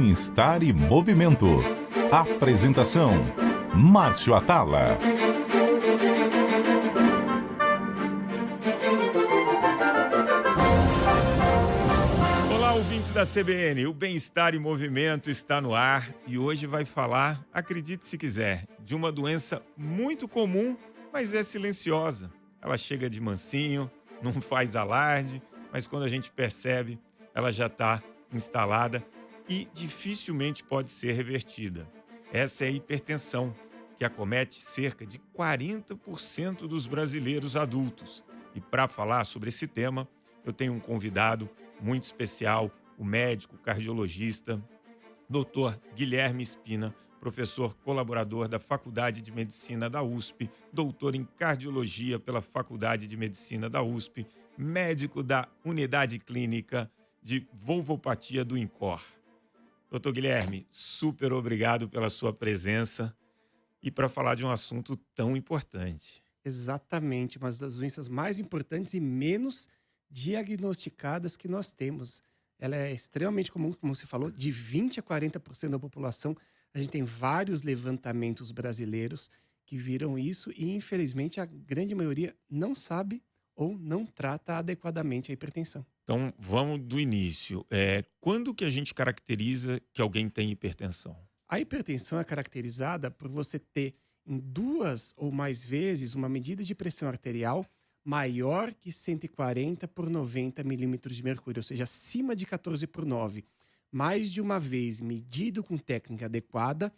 Bem-Estar e Movimento. Apresentação: Márcio Atala. Olá, ouvintes da CBN. O Bem-Estar e Movimento está no ar e hoje vai falar, acredite se quiser, de uma doença muito comum, mas é silenciosa. Ela chega de mansinho, não faz alarde, mas quando a gente percebe, ela já está instalada e dificilmente pode ser revertida. Essa é a hipertensão, que acomete cerca de 40% dos brasileiros adultos. E para falar sobre esse tema, eu tenho um convidado muito especial, o médico cardiologista, Dr. Guilherme Spina, professor colaborador da Faculdade de Medicina da USP, doutor em cardiologia pela Faculdade de Medicina da USP, médico da Unidade Clínica de Valvopatia do INCOR. Doutor Guilherme, super obrigado pela sua presença e para falar de um assunto tão importante. Exatamente, uma das doenças mais importantes e menos diagnosticadas que nós temos. Ela é extremamente comum, como você falou, de 20 a 40% da população. A gente tem vários levantamentos brasileiros que viram isso e, infelizmente, a grande maioria não sabe ou não trata adequadamente a hipertensão. Então, vamos do início. Quando que a gente caracteriza que alguém tem hipertensão? A hipertensão é caracterizada por você ter em 2 ou mais vezes uma medida de pressão arterial maior que 140 por 90 milímetros de mercúrio, ou seja, acima de 14/9. Mais de uma vez medido com técnica adequada,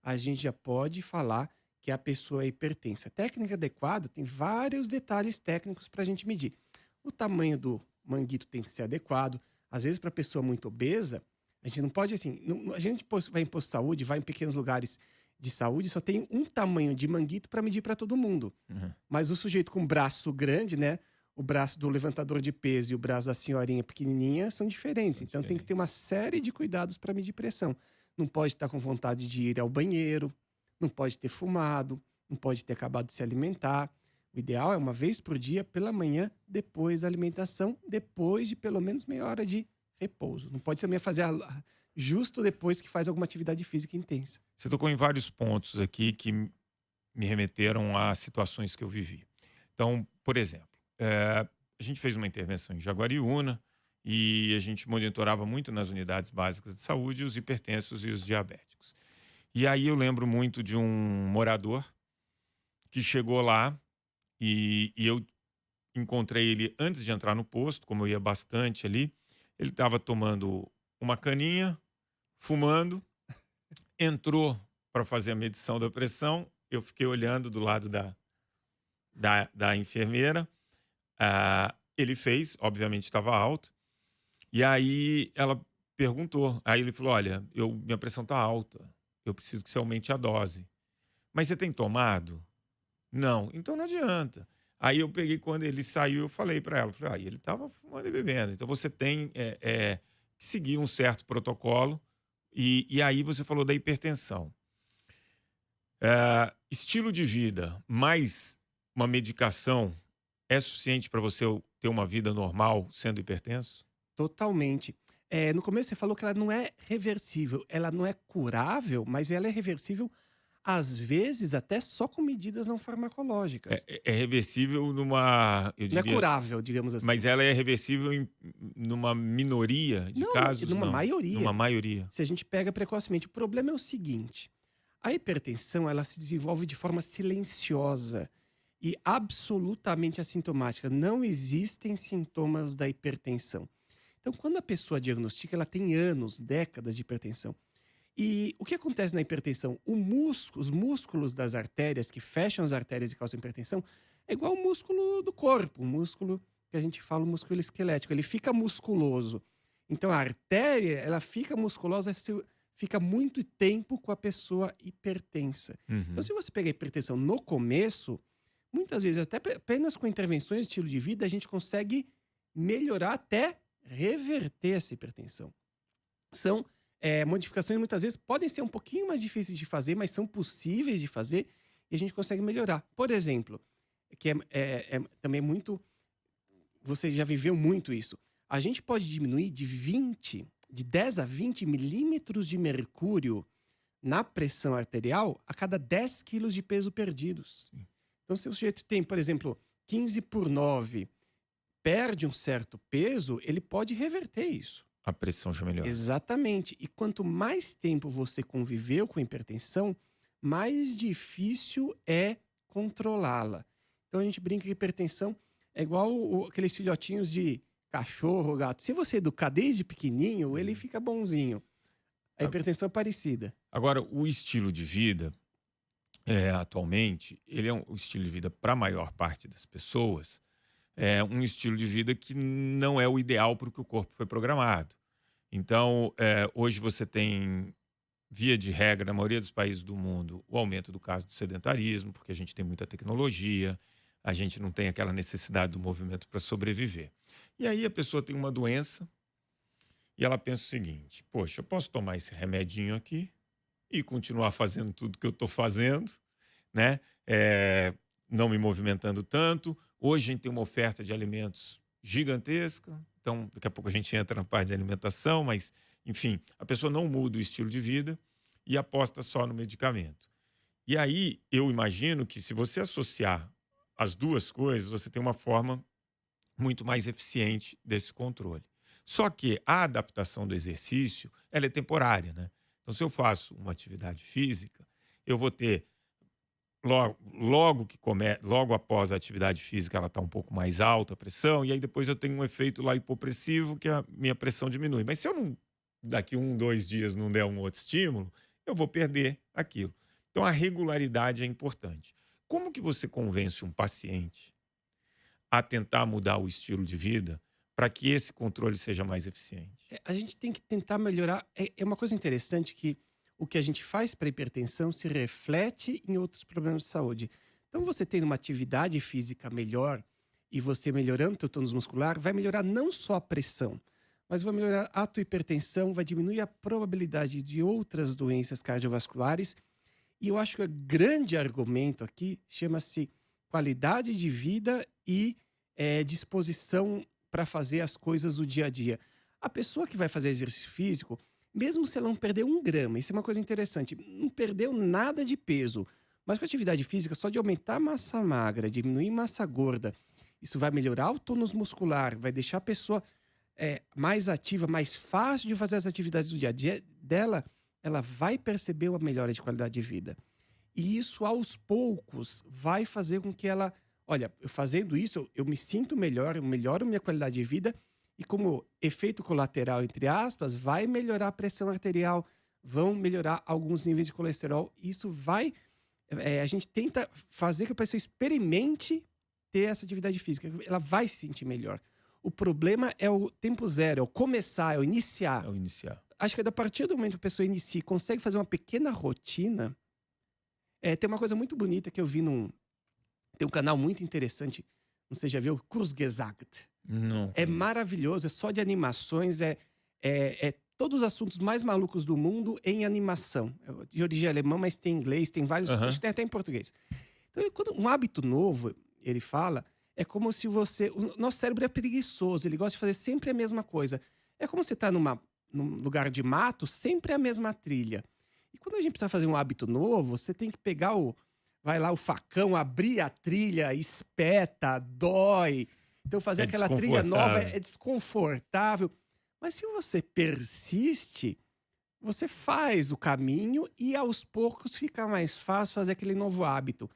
a gente já pode falar que a pessoa é hipertensa. Técnica adequada tem vários detalhes técnicos para a gente medir. O tamanho do manguito tem que ser adequado. Às vezes, para a pessoa muito obesa, a gente não pode, assim, a gente vai em posto de saúde, vai em pequenos lugares de saúde, só tem um tamanho de manguito para medir para todo mundo. Uhum. Mas o sujeito com braço grande, né? O braço do levantador de peso e o braço da senhorinha pequenininha são diferentes. Então tem que ter uma série de cuidados para medir pressão. Não pode estar com vontade de ir ao banheiro, não pode ter fumado, não pode ter acabado de se alimentar. O ideal é uma vez por dia, pela manhã, depois da alimentação, depois de pelo menos meia hora de repouso. Não pode também fazer justo depois que faz alguma atividade física intensa. Você tocou em vários pontos aqui que me remeteram a situações que eu vivi. Então, por exemplo, a gente fez uma intervenção em Jaguariúna e a gente monitorava muito nas unidades básicas de saúde os hipertensos e os diabéticos. E aí eu lembro muito de um morador que chegou lá e eu encontrei ele antes de entrar no posto, como eu ia bastante ali. Ele estava tomando uma caninha, fumando, entrou para fazer a medição da pressão. Eu fiquei olhando do lado da enfermeira. Ele fez, obviamente estava alto. E aí ela perguntou. Aí ele falou: olha, minha pressão está alta. Eu preciso que você aumente a dose. Mas você tem tomado? Não. Então não adianta. Aí eu peguei, quando ele saiu, eu falei para ela. Falei, ele estava fumando e bebendo. Então você tem que seguir um certo protocolo. E aí você falou da hipertensão. Estilo de vida mais uma medicação é suficiente para você ter uma vida normal sendo hipertenso? Totalmente. No começo você falou que ela não é reversível, ela não é curável, mas ela é reversível, às vezes, até só com medidas não farmacológicas. É reversível numa, eu Não é diria, curável, digamos assim. mas ela é reversível numa minoria de Não, casos? numa Não. maioria. Numa maioria. Se a gente pega precocemente. O problema é o seguinte: a hipertensão ela se desenvolve de forma silenciosa e absolutamente assintomática. Não existem sintomas da hipertensão. Então, quando a pessoa diagnostica, ela tem anos, décadas de hipertensão. E o que acontece na hipertensão? Os músculos das artérias, que fecham as artérias e causam hipertensão, é igual o músculo do corpo, o músculo que a gente fala, o músculo esquelético. Ele fica musculoso. Então, a artéria, ela fica musculosa, fica muito tempo com a pessoa hipertensa. Então, Uhum. se você pegar a hipertensão no começo, muitas vezes, até apenas com intervenções de estilo de vida, a gente consegue melhorar, até reverter essa hipertensão. São modificações, muitas vezes, podem ser um pouquinho mais difíceis de fazer, mas são possíveis de fazer e a gente consegue melhorar. Por exemplo, que também muito... Você já viveu muito isso. A gente pode diminuir de 20 de 10 a 20 milímetros de mercúrio na pressão arterial a cada 10 quilos de peso perdidos. Sim. Então, se o sujeito tem, por exemplo, 15/9, perde um certo peso, ele pode reverter isso. A pressão já melhora. Exatamente. E quanto mais tempo você conviveu com a hipertensão, mais difícil é controlá-la. Então a gente brinca que hipertensão é igual aqueles filhotinhos de cachorro, gato. Se você educar desde pequenininho, ele fica bonzinho. A hipertensão é parecida. Agora, o estilo de vida, atualmente, ele é um estilo de vida, para a maior parte das pessoas, é um estilo de vida que não é o ideal para o que o corpo foi programado. Então, hoje você tem, via de regra, na maioria dos países do mundo, o aumento do caso do sedentarismo, porque a gente tem muita tecnologia, a gente não tem aquela necessidade do movimento para sobreviver. E aí a pessoa tem uma doença e ela pensa o seguinte: poxa, eu posso tomar esse remedinho aqui e continuar fazendo tudo que eu estou fazendo, né? Não me movimentando tanto. Hoje a gente tem uma oferta de alimentos gigantesca, então daqui a pouco a gente entra na parte de alimentação, mas, enfim, a pessoa não muda o estilo de vida e aposta só no medicamento. E aí eu imagino que, se você associar as duas coisas, você tem uma forma muito mais eficiente desse controle. Só que a adaptação do exercício, ela é temporária, né? Então, se eu faço uma atividade física, eu vou ter, logo após a atividade física, ela está um pouco mais alta a pressão, e aí depois eu tenho um efeito lá hipopressivo, que a minha pressão diminui. Mas se eu não, daqui 1, 2 dias não der um outro estímulo, eu vou perder aquilo. Então, a regularidade é importante. Como que você convence um paciente a tentar mudar o estilo de vida para que esse controle seja mais eficiente? A gente tem que tentar melhorar. É uma coisa interessante que o que a gente faz para hipertensão se reflete em outros problemas de saúde. Então, você tendo uma atividade física melhor e você melhorando o teu tônus muscular, vai melhorar não só a pressão, mas vai melhorar a tua hipertensão, vai diminuir a probabilidade de outras doenças cardiovasculares. E eu acho que o grande argumento aqui chama-se qualidade de vida e disposição para fazer as coisas do dia a dia. A pessoa que vai fazer exercício físico, mesmo se ela não perder 1 grama, isso é uma coisa interessante, não perdeu nada de peso, mas com a atividade física, só de aumentar a massa magra, diminuir massa gorda, isso vai melhorar o tônus muscular, vai deixar a pessoa mais ativa, mais fácil de fazer as atividades do dia a dia dela, ela vai perceber uma melhora de qualidade de vida. E isso, aos poucos, vai fazer com que ela... Olha, fazendo isso, eu me sinto melhor, eu melhoro minha qualidade de vida e, como efeito colateral, entre aspas, vai melhorar a pressão arterial, vão melhorar alguns níveis de colesterol. Isso vai... a gente tenta fazer que a pessoa experimente ter essa atividade física. Ela vai se sentir melhor. O problema é o tempo zero, é o começar, é o iniciar. É o iniciar. Acho que a partir do momento que a pessoa inicia e consegue fazer uma pequena rotina... tem uma coisa muito bonita que eu vi tem um canal muito interessante, não sei se já viu, Kurzgesagt. Não. É maravilhoso, é só de animações, todos os assuntos mais malucos do mundo em animação. É de origem alemã, mas tem em inglês, tem vários, acho que tem até em português. Então, um hábito novo, ele fala, é como se você... O nosso cérebro é preguiçoso, ele gosta de fazer sempre a mesma coisa. É como você está num lugar de mato, sempre a mesma trilha. E quando a gente precisa fazer um hábito novo, você tem que pegar vai lá o facão, abrir a trilha, espeta, dói. Então fazer aquela trilha nova é desconfortável. Mas se você persiste, você faz o caminho e aos poucos fica mais fácil fazer aquele novo hábito.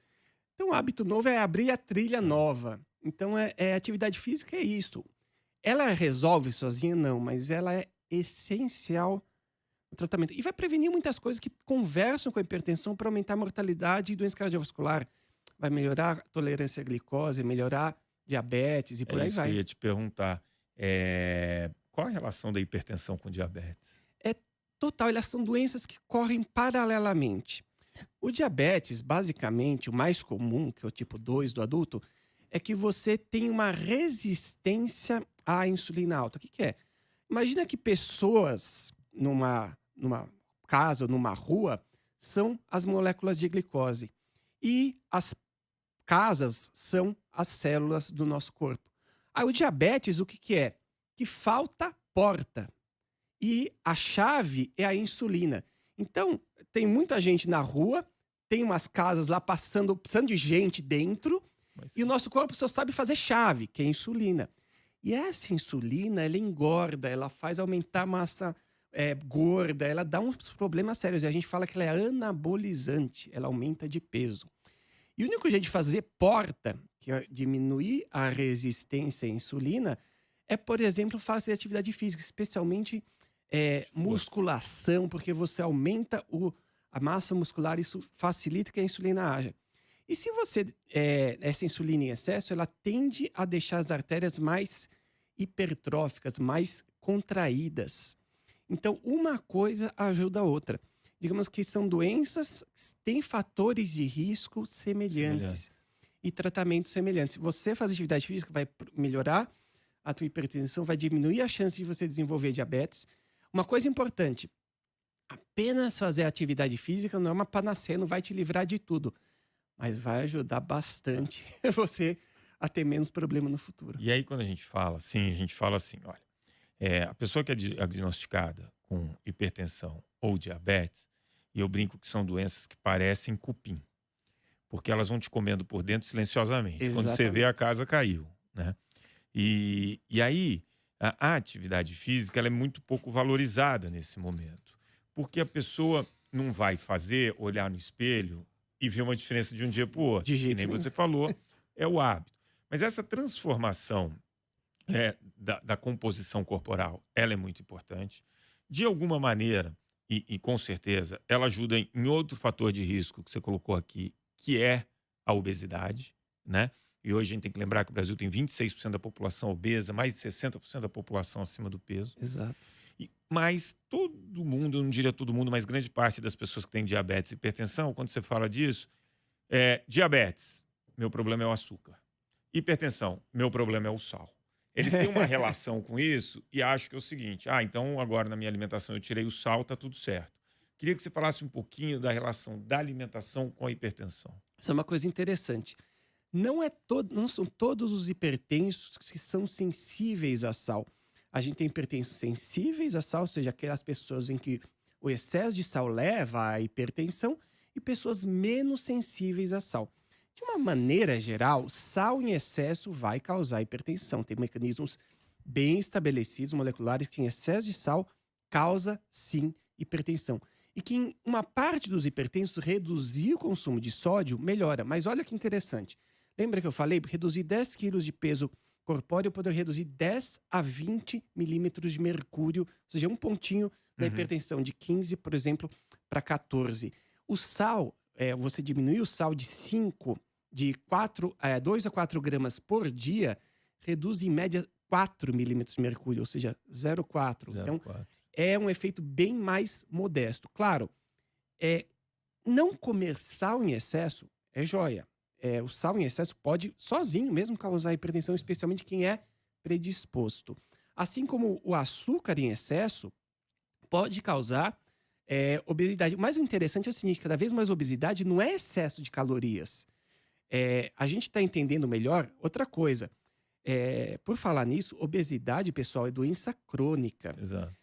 Então o hábito novo é abrir a trilha nova. Então atividade física é isso. Ela resolve sozinha? Não, mas ela é essencial no tratamento. E vai prevenir muitas coisas que conversam com a hipertensão para aumentar a mortalidade e doença cardiovascular. Vai melhorar a tolerância à glicose, melhorar diabetes e por aí vai. Eu ia te perguntar, qual a relação da hipertensão com diabetes? Total, elas são doenças que correm paralelamente. O diabetes, basicamente, o mais comum, que é o tipo 2 do adulto, é que você tem uma resistência à insulina alta. O que é? Imagina que pessoas numa casa ou numa rua são as moléculas de glicose e as casas são as células do nosso corpo. Aí o diabetes, o que é? Que falta porta. e a chave é a insulina. Então, tem muita gente na rua, tem umas casas lá precisando de gente dentro, Mas e o nosso corpo só sabe fazer chave, que é a insulina. E essa insulina, ela engorda, ela faz aumentar a massa gorda, ela dá uns problemas sérios. E a gente fala que ela é anabolizante, ela aumenta de peso. E o único jeito de fazer porta, que é diminuir a resistência à insulina, é, por exemplo, fazer atividade física, especialmente musculação, porque você aumenta a massa muscular, isso facilita que a insulina haja. E se você, essa insulina em excesso, ela tende a deixar as artérias mais hipertróficas, mais contraídas. Então, uma coisa ajuda a outra. Digamos que são doenças que têm fatores de risco semelhantes e tratamentos semelhantes. Se você fazer atividade física, vai melhorar a tua hipertensão, vai diminuir a chance de você desenvolver diabetes. Uma coisa importante, apenas fazer atividade física não é uma panaceia, não vai te livrar de tudo, mas vai ajudar bastante você a ter menos problema no futuro. E aí, quando a gente fala assim, olha, a pessoa que é diagnosticada com hipertensão ou diabetes, e eu brinco que são doenças que parecem cupim, porque elas vão te comendo por dentro silenciosamente. Quando você vê, a casa caiu, né? E aí, a atividade física ela é muito pouco valorizada nesse momento, porque a pessoa não vai olhar no espelho e ver uma diferença de um dia para o outro. De jeito que nem nenhum. você falou, é o hábito. Mas essa transformação da composição corporal, ela é muito importante. De alguma maneira, e com certeza, ela ajuda em outro fator de risco que você colocou aqui, que é a obesidade, né? E hoje a gente tem que lembrar que o Brasil tem 26% da população obesa, mais de 60% da população acima do peso. Exato. Mas todo mundo, eu não diria todo mundo, mas grande parte das pessoas que têm diabetes e hipertensão, quando você fala disso, diabetes, meu problema é o açúcar. Hipertensão, meu problema é o sal. Eles têm uma relação com isso e acham que é o seguinte, então agora na minha alimentação eu tirei o sal, tá tudo certo. Queria que você falasse um pouquinho da relação da alimentação com a hipertensão. Isso é uma coisa interessante. Não são todos os hipertensos que são sensíveis a sal. A gente tem hipertensos sensíveis a sal, ou seja, aquelas pessoas em que o excesso de sal leva à hipertensão, e pessoas menos sensíveis a sal. De uma maneira geral, sal em excesso vai causar hipertensão. Tem mecanismos bem estabelecidos, moleculares, que em excesso de sal causa, sim, hipertensão. E que em uma parte dos hipertensos, reduzir o consumo de sódio melhora. Mas olha que interessante. Lembra que eu falei? Reduzir 10 quilos de peso corpóreo pode reduzir 10 a 20 milímetros de mercúrio, ou seja, um pontinho da hipertensão, de 15, por exemplo, para 14. O sal, você diminuir o sal de 2 a 4 gramas por dia, reduz em média 4 milímetros de mercúrio, ou seja, 0,4. Então, é um efeito bem mais modesto. Claro, não comer sal em excesso é joia. O sal em excesso pode, sozinho mesmo, causar hipertensão, especialmente quem é predisposto. Assim como o açúcar em excesso pode causar obesidade. Mas o interessante é o seguinte, cada vez mais obesidade não é excesso de calorias. A gente está entendendo melhor outra coisa. Por falar nisso, obesidade, pessoal, é doença crônica. Exato.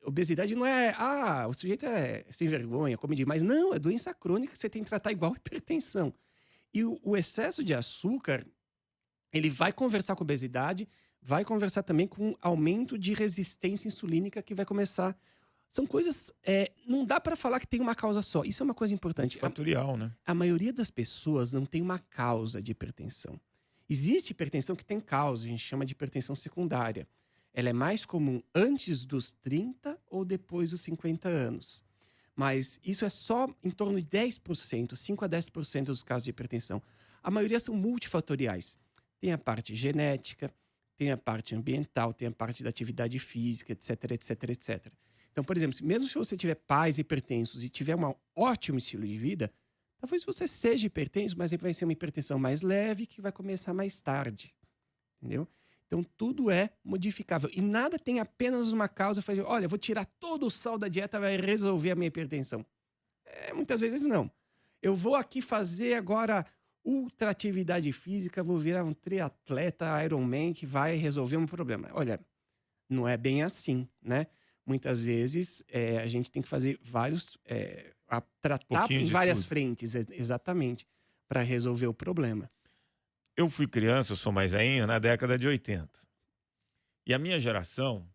Obesidade não é, o sujeito é sem vergonha, come demais. Não, é doença crônica que você tem que tratar igual hipertensão. E o excesso de açúcar, ele vai conversar com obesidade, vai conversar também com aumento de resistência insulínica que vai começar. São coisas, não dá para falar que tem uma causa só. Isso é uma coisa importante. Fatorial, né? A maioria das pessoas não tem uma causa de hipertensão. Existe hipertensão que tem causa, a gente chama de hipertensão secundária. Ela é mais comum antes dos 30 ou depois dos 50 anos. Mas isso é só em torno de 10%, 5 a 10% dos casos de hipertensão. A maioria são multifatoriais. Tem a parte genética, tem a parte ambiental, tem a parte da atividade física, etc, etc, etc. Então, por exemplo, mesmo se você tiver pais hipertensos e tiver um ótimo estilo de vida, talvez você seja hipertenso, mas vai ser uma hipertensão mais leve que vai começar mais tarde. Entendeu? Então, tudo é modificável. E nada tem apenas uma causa. Olha, vou tirar todo o sal da dieta, vai resolver a minha hipertensão. Muitas vezes não. Eu vou aqui fazer agora ultra atividade física, vou virar um triatleta Ironman que vai resolver um problema. Olha, não é bem assim, né? muitas vezes a gente tem que fazer tratar Pouquinho em de várias tudo. frentes, exatamente, para resolver o problema. Eu fui criança, eu sou mais velhinho, na década de 80. E a minha geração,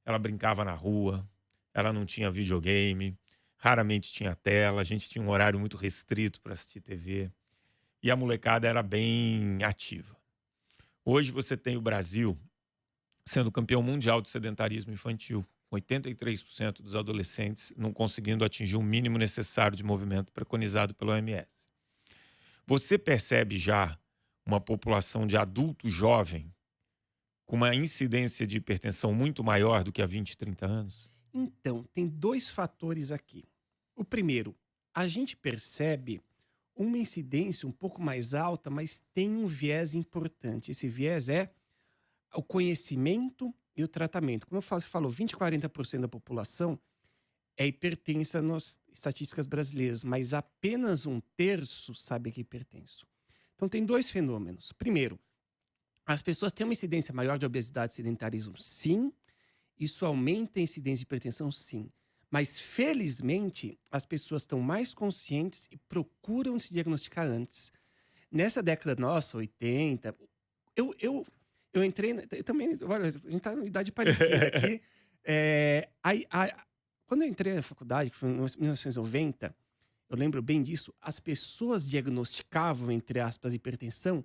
ela brincava na rua, ela não tinha videogame, raramente tinha tela, a gente tinha um horário muito restrito para assistir TV. E a molecada era bem ativa. Hoje você tem o Brasil sendo campeão mundial de sedentarismo infantil, com 83% dos adolescentes não conseguindo atingir o mínimo necessário de movimento preconizado pela OMS. Você percebe já uma população de adulto jovem com uma incidência de hipertensão muito maior do que há 20, 30 anos? Então, tem dois fatores aqui. O primeiro, a gente percebe uma incidência um pouco mais alta, mas tem um viés importante. Esse viés é o conhecimento e o tratamento. Como você falou, 20, 40% da população é hipertensa nas estatísticas brasileiras, mas apenas 1/3 sabe que é hipertenso. Então, tem dois fenômenos. Primeiro, as pessoas têm uma incidência maior de obesidade e sedentarismo, sim. Isso aumenta a incidência de hipertensão, sim. Mas, felizmente, as pessoas estão mais conscientes e procuram se diagnosticar antes. Nessa década nossa, 80, eu entrei... Eu também, olha, a gente está em idade parecida aqui. Quando eu entrei na faculdade, que foi em 1990, eu lembro bem disso, as pessoas diagnosticavam, entre aspas, hipertensão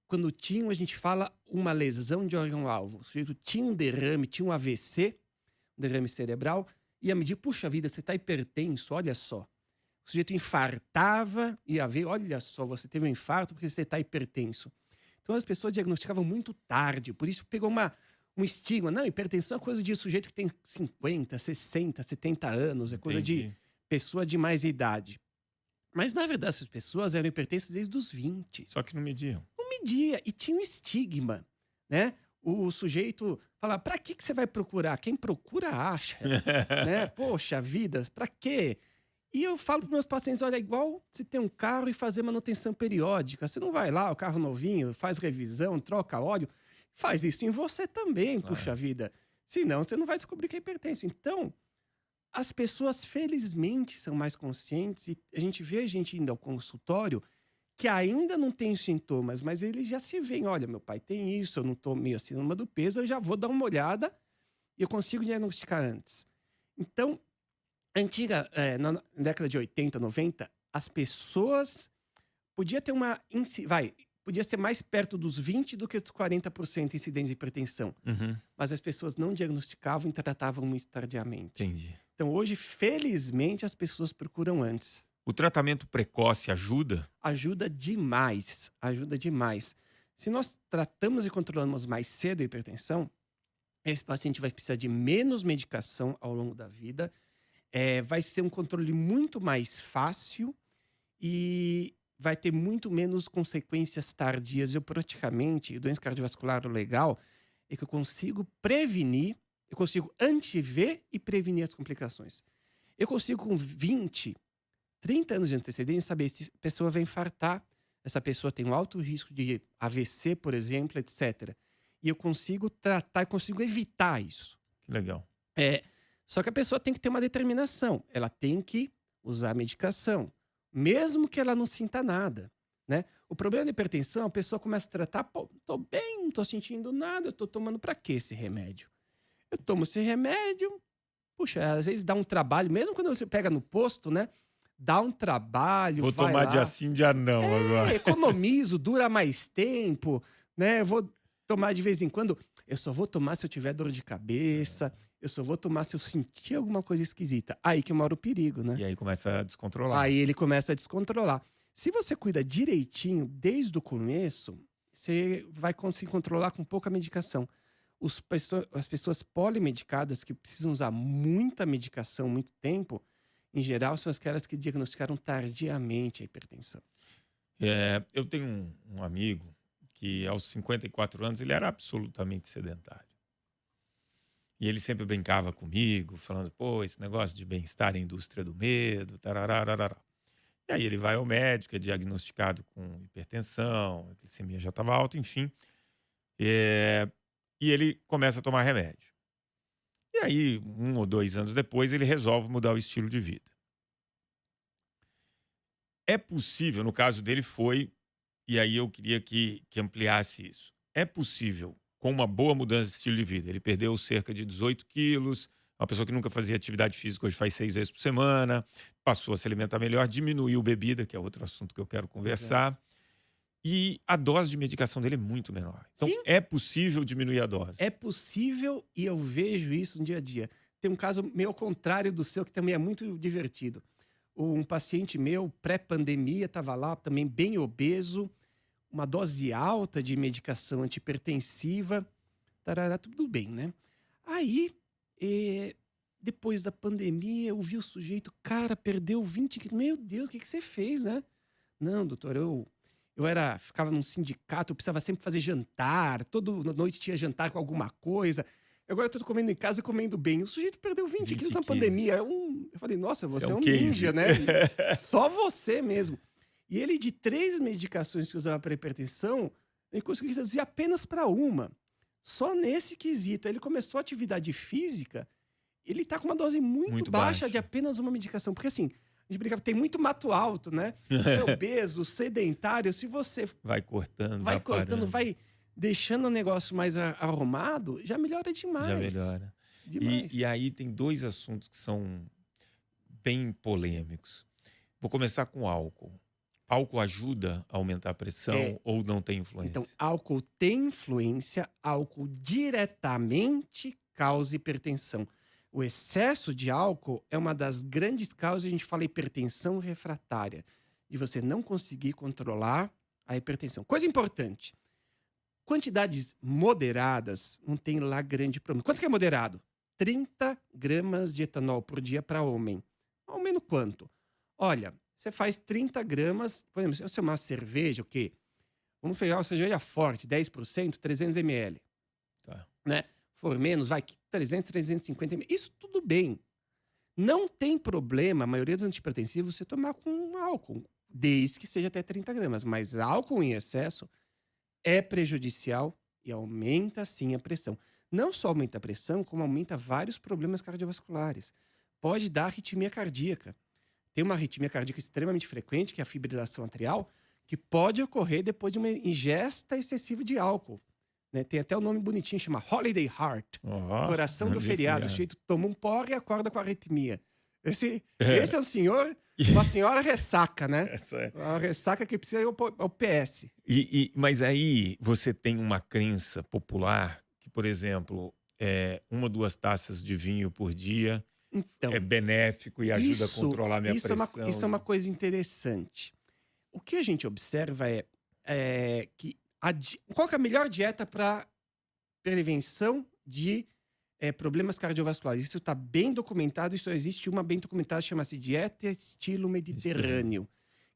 quando tinham, a gente fala, uma lesão de órgão-alvo. O sujeito tinha um derrame, tinha um AVC, um derrame cerebral, ia medir, puxa vida, você está hipertenso, olha só. O sujeito infartava, ia ver, olha só, você teve um infarto porque você está hipertenso. Então as pessoas diagnosticavam muito tarde, por isso pegou um estigma. Não, hipertensão é coisa de sujeito que tem 50, 60, 70 anos, é coisa de Entendi. pessoa de mais idade. Mas, na verdade, essas pessoas eram hipertensas desde os 20. Só que não mediam. Não media, e tinha um estigma, né? O sujeito fala, pra que você vai procurar? Quem procura acha, né? Poxa vida, pra quê? E eu falo para meus pacientes, olha, igual você tem um carro e fazer manutenção periódica. Você não vai lá, o carro novinho, faz revisão, troca óleo. Faz isso em você também, puxa vida. Senão, você não vai descobrir que é hipertenso. Então, as pessoas, felizmente, são mais conscientes e a gente vê a gente indo ao consultório que ainda não tem sintomas, mas eles já se veem. Olha, meu pai tem isso, eu não estou meio acima do peso, eu já vou dar uma olhada e eu consigo diagnosticar antes. Então, na década de 80, 90, as pessoas podia ter podia ser mais perto dos 20 do que dos 40% de incidência de hipertensão. Uhum. Mas as pessoas não diagnosticavam e tratavam muito tardiamente. Entendi. Então, hoje, felizmente, as pessoas procuram antes. O tratamento precoce ajuda? Ajuda demais, ajuda demais. Se nós tratamos e controlamos mais cedo a hipertensão, esse paciente vai precisar de menos medicação ao longo da vida, vai ser um controle muito mais fácil e vai ter muito menos consequências tardias. Doença cardiovascular, o legal é que eu consigo prevenir, eu consigo antever e prevenir as complicações. Eu consigo, com 20, 30 anos de antecedência, saber se a pessoa vai infartar, essa pessoa tem um alto risco de AVC, por exemplo, etc. E eu consigo tratar, eu consigo evitar isso. Que legal. Só que a pessoa tem que ter uma determinação. Ela tem que usar a medicação, mesmo que ela não sinta nada, né? O problema da hipertensão, a pessoa começa a tratar, pô, tô bem, não tô sentindo nada, eu tô tomando pra quê esse remédio? Eu tomo esse remédio, puxa, às vezes dá um trabalho, mesmo quando você pega no posto, né? Dá um trabalho, Vou vai tomar lá. dia sim, dia não agora. Economizo, dura mais tempo, né? Eu vou tomar de vez em quando. Eu só vou tomar se eu tiver dor de cabeça. Eu só vou tomar se eu sentir alguma coisa esquisita. Aí que mora o perigo, né? E aí começa a descontrolar. Aí ele começa a descontrolar. Se você cuida direitinho desde o começo, você vai conseguir controlar com pouca medicação. As pessoas polimedicadas que precisam usar muita medicação, muito tempo, em geral, são aquelas que diagnosticaram tardiamente a hipertensão. Eu tenho um amigo que, aos 54 anos, ele era absolutamente sedentário. E ele sempre brincava comigo, falando, pô, esse negócio de bem-estar é a indústria do medo, tararararará. E aí ele vai ao médico, é diagnosticado com hipertensão, a glicemia já estava alta, enfim. E ele começa a tomar remédio. E aí, 1 ou 2 anos depois, ele resolve mudar o estilo de vida. É possível, no caso dele foi, e aí eu queria que ampliasse isso. É possível, com uma boa mudança de estilo de vida, ele perdeu cerca de 18 quilos, uma pessoa que nunca fazia atividade física hoje faz 6 vezes por semana, passou a se alimentar melhor, diminuiu bebida, que é outro assunto que eu quero conversar, e a dose de medicação dele é muito menor. Então, Sim. é possível diminuir a dose. É possível e eu vejo isso no dia a dia. Tem um caso meio ao contrário do seu, que também é muito divertido. Um paciente meu, pré-pandemia, estava lá também bem obeso, uma dose alta de medicação antihipertensiva, tarará, tudo bem, né? Aí, depois da pandemia, eu vi o sujeito, cara, perdeu 20 quilos. Meu Deus, o que você fez, né? Não, doutor, ficava num sindicato, eu precisava sempre fazer jantar, toda noite tinha jantar com alguma coisa. Agora eu tô comendo em casa e comendo bem. O sujeito perdeu 20 quilos na pandemia. Eu falei, nossa, você é um ninja, né? Só você mesmo. E ele, de 3 medicações que usava para hipertensão, ele conseguiu reduzir apenas para uma. Só nesse quesito. Aí ele começou a atividade física, ele tá com uma dose muito baixa de apenas uma medicação. Porque assim, a gente brincava, tem muito mato alto, né? É obeso, sedentário, se você vai cortando, vai deixando o negócio mais arrumado, já melhora demais. Já melhora. Demais. E aí tem 2 assuntos que são bem polêmicos. Vou começar com álcool. Álcool ajuda a aumentar a pressão ou não tem influência? Então, álcool tem influência, álcool diretamente causa hipertensão. O excesso de álcool é uma das grandes causas, a gente fala hipertensão refratária, de você não conseguir controlar a hipertensão. Coisa importante, quantidades moderadas não tem lá grande problema. Quanto que é moderado? 30 gramas de etanol por dia para homem. Ao menos quanto? Olha, você faz 30 gramas, por exemplo, se você tomar cerveja, o quê? Vamos pegar uma cerveja forte, 10%, 300 ml. Tá. Né? For menos, vai 300, 350 ml. Isso tudo bem. Não tem problema, a maioria dos antihipertensivos, você tomar com álcool, desde que seja até 30 gramas. Mas álcool em excesso é prejudicial e aumenta, sim, a pressão. Não só aumenta a pressão, como aumenta vários problemas cardiovasculares. Pode dar arritmia cardíaca. Tem uma arritmia cardíaca extremamente frequente, que é a fibrilação atrial, que pode ocorrer depois de uma ingesta excessiva de álcool. Né? Tem até o nome bonitinho, chama Holiday Heart, coração do feriado. O sujeito toma um porre e acorda com arritmia. Esse é um senhor, uma senhora ressaca, né? Uma ressaca que precisa ir ao PS. Mas aí você tem uma crença popular que, por exemplo, 1 ou 2 taças de vinho por dia é benéfico e ajuda a controlar a minha pressão. Isso é uma coisa interessante. O que a gente observa é que qual que é a melhor dieta para prevenção de problemas cardiovasculares? Isso está bem documentado, isso existe uma bem documentada, chama-se dieta estilo mediterrâneo,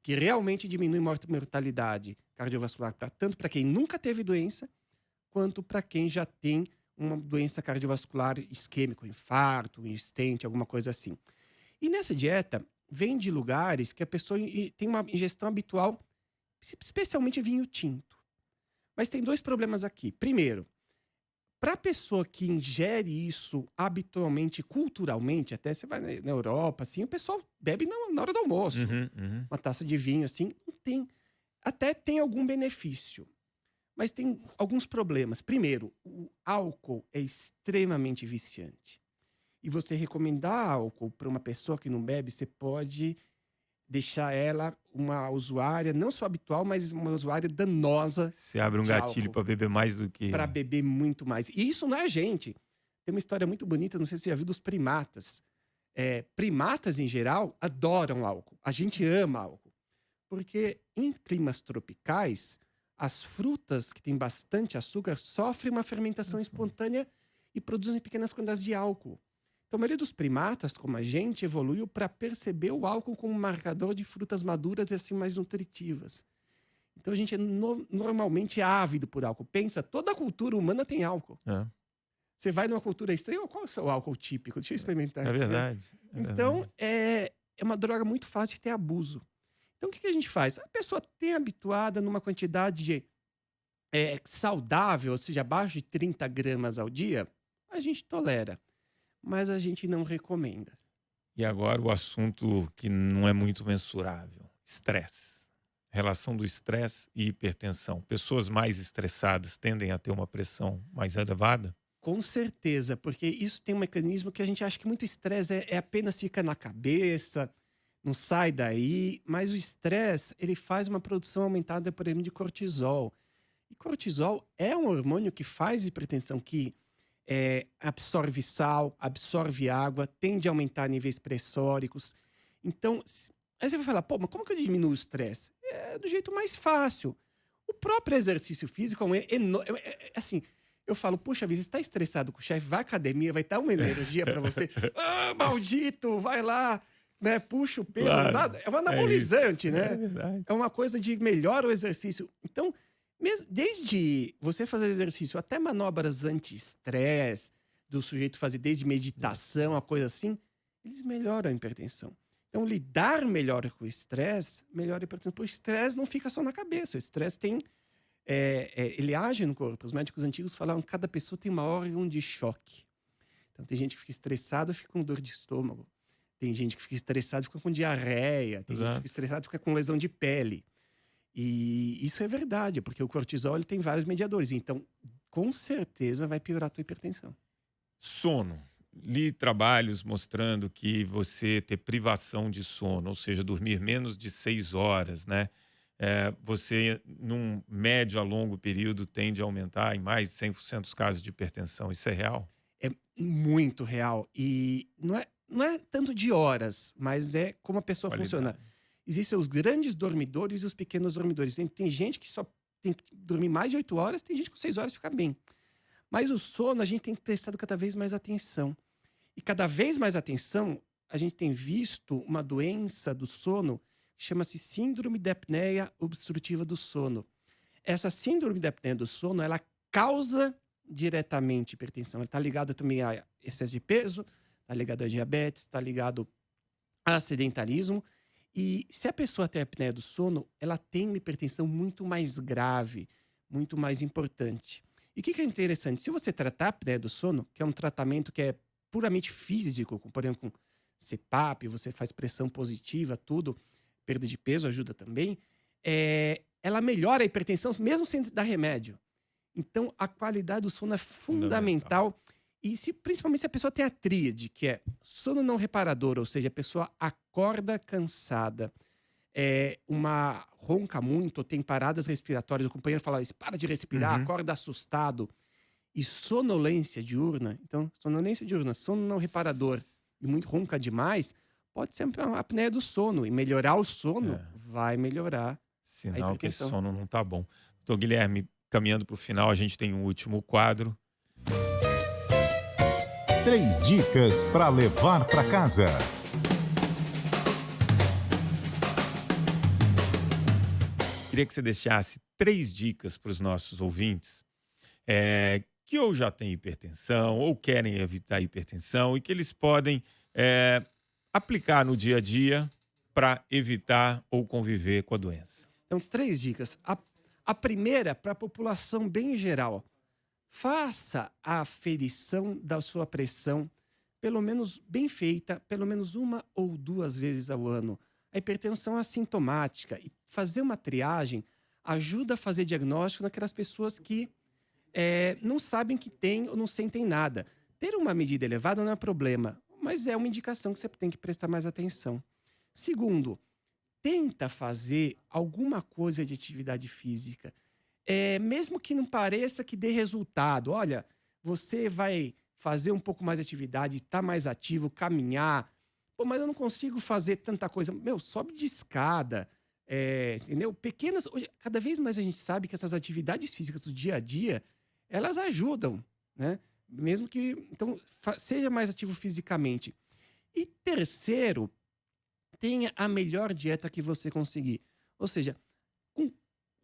que realmente diminui mortalidade cardiovascular, tanto para quem nunca teve doença, quanto para quem já tem uma doença cardiovascular isquêmica, infarto, stent, alguma coisa assim. E nessa dieta, vem de lugares que a pessoa tem uma ingestão habitual, especialmente vinho tinto. Mas tem 2 problemas aqui. Primeiro, para a pessoa que ingere isso habitualmente, culturalmente, até você vai na Europa, assim, o pessoal bebe na hora do almoço. Uma taça de vinho, assim, não tem. Até tem algum benefício. Mas tem alguns problemas. Primeiro, o álcool é extremamente viciante. E você recomendar álcool para uma pessoa que não bebe, você pode deixar ela uma usuária, não só habitual, mas uma usuária danosa. Você abre um gatilho para beber mais do que... Para beber muito mais. E isso não é gente. Tem uma história muito bonita, não sei se você já viu, dos primatas. Primatas, em geral, adoram álcool. A gente ama álcool. Porque em climas tropicais, as frutas que têm bastante açúcar sofrem uma fermentação espontânea e produzem pequenas quantidades de álcool. Então, a maioria dos primatas, como a gente, evoluiu para perceber o álcool como um marcador de frutas maduras e assim mais nutritivas. Então, a gente é normalmente ávido por álcool. Pensa, toda a cultura humana tem álcool. Você vai numa cultura estranha, qual é o seu álcool típico? Deixa eu experimentar. É verdade. Então, é uma droga muito fácil de ter abuso. Então, o que a gente faz? A pessoa tem habituada numa quantidade saudável, ou seja, abaixo de 30 gramas ao dia, a gente tolera. mas a gente não recomenda. E agora o assunto que não é muito mensurável: estresse. Relação do estresse e hipertensão. Pessoas mais estressadas tendem a ter uma pressão mais elevada? Com certeza, porque isso tem um mecanismo que a gente acha que muito estresse é apenas fica na cabeça, não sai daí, mas o estresse ele faz uma produção aumentada, por exemplo, de cortisol. E cortisol é um hormônio que faz hipertensão, que absorve sal, absorve água, tende a aumentar níveis pressóricos. Então, aí você vai falar, pô, mas como que eu diminuo o estresse? É do jeito mais fácil. O próprio exercício físico assim, eu falo, puxa vida, você está estressado com o chefe, vai à academia, vai dar uma energia para você. Ah, maldito, vai lá, né? Puxa o peso. Claro, Nada. É um anabolizante, né? É verdade. É uma coisa de melhora o exercício. Então, desde você fazer exercício até manobras anti-estresse, do sujeito fazer desde meditação, a coisa assim, eles melhoram a hipertensão. Então, lidar melhor com o estresse, melhora a hipertensão. Porque o estresse não fica só na cabeça. O estresse tem... ele age no corpo. Os médicos antigos falavam que cada pessoa tem uma órgão de choque. Então, tem gente que fica estressado e fica com dor de estômago. Tem gente que fica estressado e fica com diarreia. Tem gente que fica estressado e fica com lesão de pele. E isso é verdade, porque o cortisol ele tem vários mediadores. Então, com certeza, vai piorar a tua hipertensão. Sono. Li trabalhos mostrando que você ter privação de sono, ou seja, dormir menos de 6 horas, né? Você, num médio a longo período, tende a aumentar em mais de 100% os casos de hipertensão. Isso é real? É muito real. E não é tanto de horas, mas é como a pessoa funciona. Existem os grandes dormidores e os pequenos dormidores. Tem gente que só tem que dormir mais de 8 horas, tem gente que com 6 horas fica bem. Mas o sono, a gente tem prestado cada vez mais atenção. E cada vez mais atenção, a gente tem visto uma doença do sono que chama-se síndrome da apneia obstrutiva do sono. Essa síndrome da apneia do sono, ela causa diretamente hipertensão. Ela está ligada também a excesso de peso, está ligada a diabetes, está ligado a sedentarismo. E se a pessoa tem apneia do sono, ela tem uma hipertensão muito mais grave, muito mais importante. E o que é interessante? Se você tratar a apneia do sono, que é um tratamento que é puramente físico, por exemplo, com CPAP, você faz pressão positiva, tudo, perda de peso ajuda também, ela melhora a hipertensão mesmo sem dar remédio. Então, a qualidade do sono é fundamental. E principalmente se a pessoa tem a tríade, que é sono não reparador, ou seja, a pessoa acorda cansada, ronca muito, ou tem paradas respiratórias, o companheiro fala, para de respirar, acorda assustado. E sonolência diurna, então, sonolência diurna, sono não reparador e muito ronca demais, pode ser uma apneia do sono. E melhorar o sono vai melhorar sinal a hipertensão. Que esse sono não tá bom. Doutor Guilherme, caminhando para o final, a gente tem um último quadro. 3 dicas para levar para casa. Queria que você deixasse 3 dicas para os nossos ouvintes que ou já têm hipertensão ou querem evitar hipertensão e que eles podem aplicar no dia a dia para evitar ou conviver com a doença. Então, 3 dicas. A primeira, para a população bem geral. Faça a aferição da sua pressão, pelo menos bem feita, pelo menos 1 ou 2 vezes ao ano. A hipertensão é assintomática e fazer uma triagem ajuda a fazer diagnóstico naquelas pessoas que não sabem que tem ou não sentem nada. Ter uma medida elevada não é problema, mas é uma indicação que você tem que prestar mais atenção. Segundo, tenta fazer alguma coisa de atividade física. Mesmo que não pareça que dê resultado. Olha, você vai fazer um pouco mais de atividade, estar mais ativo, caminhar. Pô, mas eu não consigo fazer tanta coisa. Sobe de escada, entendeu? Pequenas... Cada vez mais a gente sabe que essas atividades físicas do dia a dia, elas ajudam, né? Mesmo que... Então, seja mais ativo fisicamente. E terceiro, tenha a melhor dieta que você conseguir. Ou seja,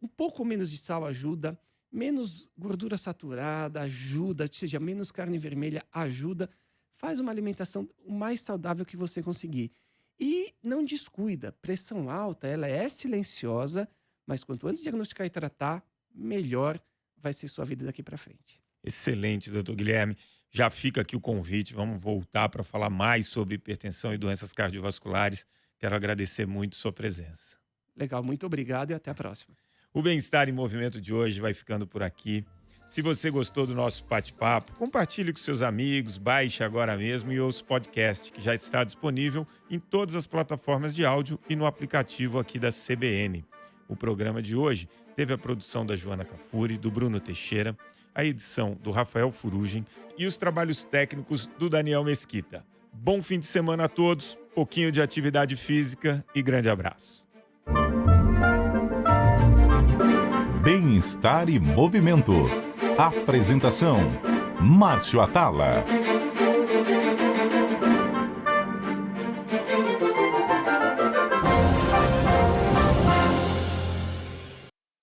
um pouco menos de sal ajuda, menos gordura saturada ajuda, ou seja, menos carne vermelha ajuda. Faz uma alimentação o mais saudável que você conseguir. E não descuida, pressão alta, ela é silenciosa, mas quanto antes diagnosticar e tratar, melhor vai ser sua vida daqui para frente. Excelente, doutor Guilherme. Já fica aqui o convite, vamos voltar para falar mais sobre hipertensão e doenças cardiovasculares. Quero agradecer muito sua presença. Legal, muito obrigado e até a próxima. O Bem-Estar em Movimento de hoje vai ficando por aqui. Se você gostou do nosso bate-papo, compartilhe com seus amigos, baixe agora mesmo e ouça o podcast, que já está disponível em todas as plataformas de áudio e no aplicativo aqui da CBN. O programa de hoje teve a produção da Joana Cafuri, do Bruno Teixeira, a edição do Rafael Furugem e os trabalhos técnicos do Daniel Mesquita. Bom fim de semana a todos, pouquinho de atividade física e grande abraço. Bem-Estar e Movimento. Apresentação: Márcio Atala.